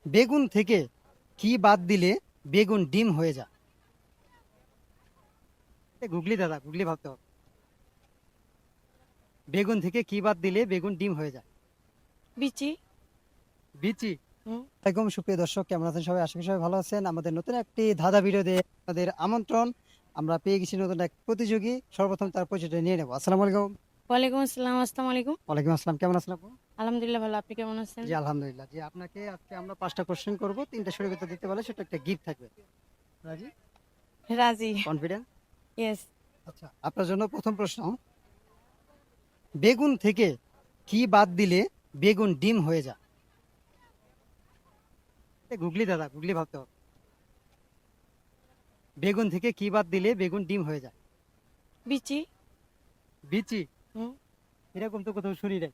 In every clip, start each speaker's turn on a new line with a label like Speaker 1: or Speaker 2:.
Speaker 1: বেগুন থেকে কি বাদ দিলে বেগুন ডিম হয়ে যায়? গুগলি দাদা, গুগলি ভাবতে হবে। বেগুন থেকে কি বাদ দিলে বেগুন ডিম হয়ে যায়?
Speaker 2: বিচি।
Speaker 1: বিচি।
Speaker 2: হুম।
Speaker 1: একদম সুপ্রিয় দর্শক, কেমন আছেন সবাই? আশা করি সবাই ভালো আছেন। আমাদের নতুন একটি ধাঁধা ভিডিওতে আপনাদের আমন্ত্রণ। আমরা পেয়ে গেছি নতুন এক প্রতিযোগী। সর্বপ্রথম তার পরিচয়টা নিয়ে নেবো। আসসালামু আলাইকুম।
Speaker 2: ওয়ালাইকুম আসসালাম। আসসালামু আলাইকুম।
Speaker 1: ওয়ালাইকুম আসসালাম, কেমন আছেন আপু?
Speaker 2: আলহামদুলিল্লাহ ভালো। আপনি কেমন আছেন?
Speaker 1: জি আলহামদুলিল্লাহ। জি আপনাকে আজকে আমরা 5টা কোশ্চেন করব, 3টা সঠিক উত্তর দিতে পারলে সেটা একটা গিফট থাকবে। রাজি?
Speaker 2: রাজি।
Speaker 1: কনফিডেন্ট?
Speaker 2: ইয়েস।
Speaker 1: আচ্ছা, আপনার জন্য প্রথম প্রশ্ন। বেগুন থেকে কি বাদ দিলে বেগুন ডিম হয়ে যায়? গুগলি দাদা, গুগলি ভাবতে হবে। বেগুন থেকে কি বাদ দিলে বেগুন ডিম হয়ে যায়?
Speaker 2: বিচি।
Speaker 1: বিচি।
Speaker 2: হুম।
Speaker 1: এরকম তো কোথাও শুনি নাই।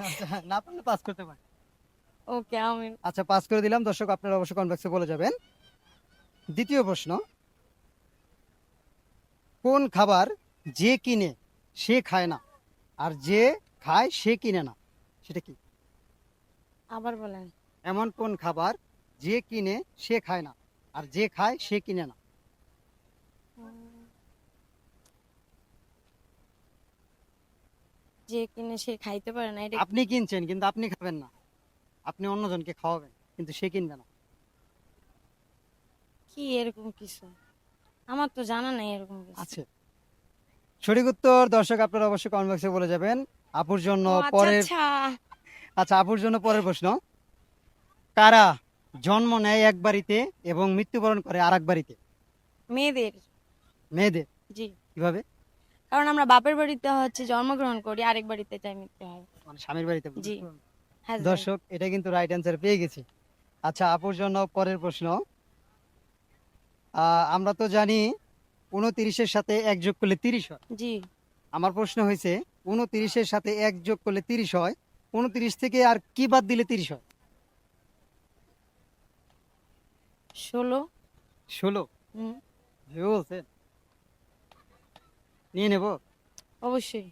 Speaker 1: আচ্ছা, না পারলে পাস করতে পারেন।
Speaker 2: ওকে আমি।
Speaker 1: আচ্ছা, পাস করে দিলাম। দর্শক আপনারা অবশ্যই কমেন্ট বক্সে বলে যাবেন। দ্বিতীয় প্রশ্ন। কোন খাবার যে কিনে সে খায় না, আর যে খায় সে কিনে না? সেটা কি?
Speaker 2: আবার বলেন।
Speaker 1: এমন কোন খাবার যে কিনে সে খায় না, আর যে খায় সে কিনে না?
Speaker 2: যে কিনে সে খাইতে পারে না, এটা
Speaker 1: আপনি কিনছেন কিন্তু আপনি খাবেন না, আপনি অন্যজনকে খাওয়াবেন কিন্তু সে কিনবে না।
Speaker 2: কি এরকম কিছু? আমার তো জানা নাই এরকম কিছু।
Speaker 1: আছে। সঠিক উত্তর দর্শক আপনারা অবশ্যই কমেন্ট বক্সে বলে যাবেন। আপুর জন্য
Speaker 2: ও আচ্ছা
Speaker 1: পরের
Speaker 2: আচ্ছা।
Speaker 1: আচ্ছা, আপুর জন্য পরের প্রশ্ন। কারা জন্ম নেয় এক বাড়িতে এবং মৃত্যুবরণ করে আর এক বাড়িতে?
Speaker 2: মেয়েদের।
Speaker 1: মেয়েদের।
Speaker 2: জি।
Speaker 1: কিভাবে?
Speaker 2: কারণ আমরা বাপের বাড়িতে জন্মগ্রহণ করি, আরেক বাড়িতে যাই মৃত্যু হয়।
Speaker 1: মানে স্বামীর বাড়িতে।
Speaker 2: জি। হাজবেন্ড।
Speaker 1: দর্শক এটা কিন্তু রাইট অ্যান্সার পেয়ে গেছি। আচ্ছা, আপুর জন্য পরের প্রশ্ন। আমরা তো জানি 29-এর সাথে 1 যোগ করলে 30 হয়।
Speaker 2: জি।
Speaker 1: আমার প্রশ্ন হয়েছে 29-এর সাথে 1 যোগ করলে 30 হয়, 29 থেকে আর কি বাদ দিলে 30 হয়?
Speaker 2: 16।
Speaker 1: 16।
Speaker 2: হুম।
Speaker 1: ভেবে বলছেন? নিয়ে নেব।
Speaker 2: অবশ্যই।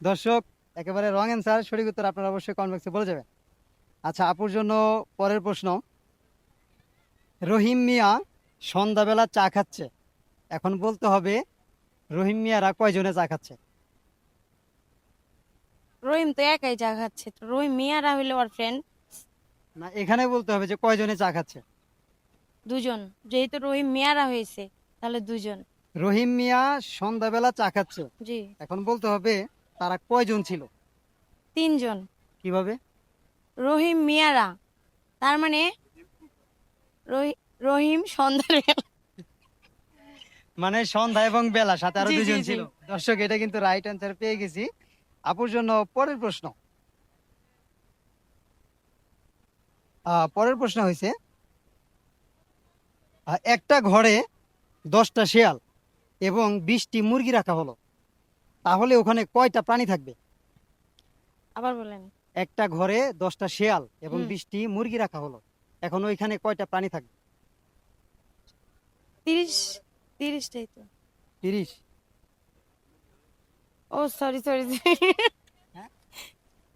Speaker 1: দর্শক একেবারে রং অ্যান্সার। সঠিক উত্তর আপনারা অবশ্যই কমেন্ট বক্সে বলে যাবেন। আচ্ছা, আপুর জন্য পরের প্রশ্ন। রহিম মিয়া সন্ধ্যাবেলা চা খাচ্ছে। এখন বলতে হবে রহিম মিয়ারা কয়জনে চা খাচ্ছে?
Speaker 2: রহিম তো একাই চা খাচ্ছে, তো রহিম মিয়ারা হইলো ওর ফ্রেন্ড।
Speaker 1: না, এখানে বলতে হবে যে কয়জনে চা খাচ্ছে।
Speaker 2: দুজন। যেহেতু রহিম মিয়ারা হয়েছে, তাহলে দুজন।
Speaker 1: রহিম মিয়া সন্ধ্যাবেলা চা খাচ্ছে।
Speaker 2: জি।
Speaker 1: এখন বলতে হবে তারা কয়জন ছিল।
Speaker 2: তিনজন।
Speaker 1: কিভাবে?
Speaker 2: রহিম মিয়ারা, তার মানে রহিম সন্ধ্যার বেলা।
Speaker 1: মানে সন্ধ্যা এবং বেলা সাথে আরো
Speaker 2: জি জি
Speaker 1: দুজন
Speaker 2: জি।
Speaker 1: ছিল। দর্শক এটা কিন্তু রাইট অ্যান্সার পেয়ে গেছি। আপুর জন্য পরের প্রশ্ন। পরের প্রশ্ন হয়েছে একটা ঘরে 10টা শেয়াল এবং 20টি মুরগি রাখা হলো, তাহলে ওখানে কয়টা প্রাণী থাকবে?
Speaker 2: আবার বলেন।
Speaker 1: একটা ঘরে 10টা শেয়াল এবং
Speaker 2: হুম।
Speaker 1: 20টি মুরগি রাখা হলো, এখন ওইখানে কয়টা প্রাণী থাকবে?
Speaker 2: 30। 30টাই তো।
Speaker 1: 30।
Speaker 2: ও সরি সরি।
Speaker 1: হ্যাঁ,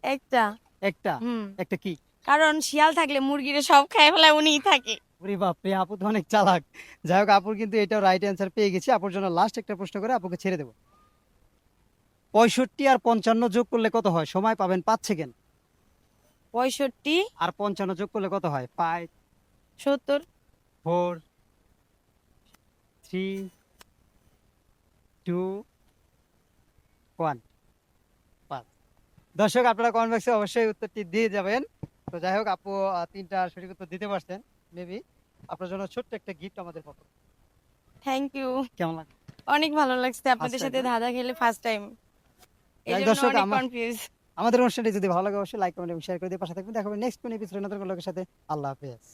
Speaker 2: একটা।
Speaker 1: একটা।
Speaker 2: হুম।
Speaker 1: একটা কি?
Speaker 2: কারণ শিয়াল থাকলে মুরগিরে সব খায় ফেলায়, উনিই থাকে।
Speaker 1: ওরে বাপরে, আপু তো অনেক চালাক। যাই হোক, আপুর কিন্তু এটাও রাইট অ্যান্সার পেয়ে গেছি। আপুর জন্য লাস্ট একটা প্রশ্ন করে আপুকে ছেড়ে দেবো। 65 আর 55 যোগ করলে কত হয়? সময় পাবেন 5 সেকেন্ড।
Speaker 2: 65।
Speaker 1: আর 55 যোগ করলে কত হয়? 5,
Speaker 2: 70।
Speaker 1: 4, 3, 2, 1, 5। দর্শক আপনারা কমেন্ট বক্সে অবশ্যই উত্তরটি দিয়ে যাবেন। তো যাই হোক, আপু 3টা সঠিক উত্তর দিতে পারছেন। মেবি আপনার জন্য ছোট্ট একটা গিফট আমাদের পক্ষ থেকে।
Speaker 2: Thank you.
Speaker 1: কেমন লাগে?
Speaker 2: অনেক ভালো লাগছে
Speaker 1: ফার্স্ট
Speaker 2: আপনাদের
Speaker 1: টাইম
Speaker 2: সাথে
Speaker 1: না?
Speaker 2: ধাঁধা খেলে, ফার্স্ট টাইম। এই
Speaker 1: যাই হোক,
Speaker 2: জন্য
Speaker 1: দর্শক
Speaker 2: অনেক কনফিউজ।
Speaker 1: আমাদের অনুষ্ঠানটি যদি ভালো লাগে অবশ্যই লাইক কমেন্ট এবং শেয়ার করে দিয়ে পাশে থাকবেন। দেখা হবে নেক্সট কোন এপিসোডে নতুন কোনো লোকের সাথে। আল্লাহ হাফেজ।